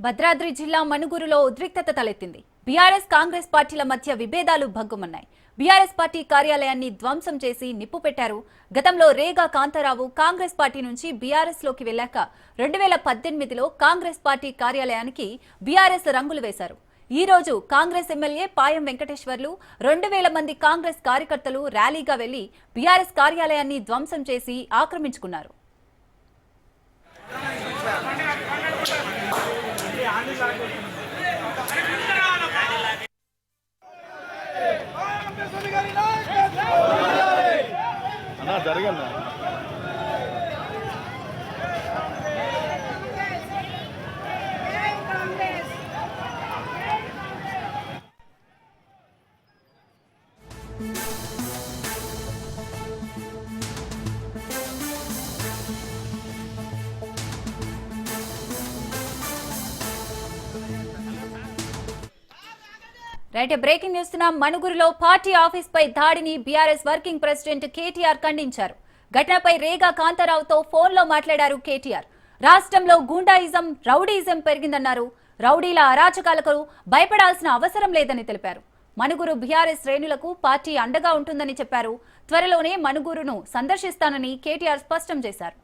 భద్రాద్రి జిల్లా మణుగూరులో ఉద్రిక్తత తలెత్తింది. బీఆర్ఎస్ కాంగ్రెస్ పార్టీల మధ్య విభేదాలు భగ్గుమన్నాయి. బీఆర్ఎస్ పార్టీ కార్యాలయాన్ని ధ్వంసం చేసి నిప్పు పెట్టారు. గతంలో రేగా కాంతారావు కాంగ్రెస్ పార్టీ నుంచి బీఆర్ఎస్ లోకి వెళ్లాక 2018లో కాంగ్రెస్ పార్టీ కార్యాలయానికి బీఆర్ఎస్ రంగులు వేశారు. ఈ రోజు కాంగ్రెస్ ఎమ్మెల్యే పాయం వెంకటేశ్వర్లు 2000 మంది కాంగ్రెస్ కార్యకర్తలు ర్యాలీగా వెళ్లి బీఆర్ఎస్ కార్యాలయాన్ని ధ్వంసం చేసి ఆక్రమించుకున్నారు. Right, breaking news. మణుగూరులో పార్టీ ఆఫీస్ పై దాడిని బీఆర్ఎస్ వర్కింగ్ ప్రెసిడెంట్ కేటీఆర్ ఖండించారు. ఘటనపై రేగా కాంతారావుతో ఫోన్లో మాట్లాడారు కేటీఆర్. రాష్ట్రంలో గూండాయిజం, రౌడీయిజం పెరిగిందన్నారు. రౌడీల అరాచకాలకు భయపడాల్సిన అవసరం లేదని తెలిపారు. మణుగూరు బీఆర్ఎస్ శ్రేణులకు పార్టీ అండగా ఉంటుందని చెప్పారు. త్వరలోనే మణుగూరును సందర్శిస్తానని కేటీఆర్ స్పష్టం చేశారు.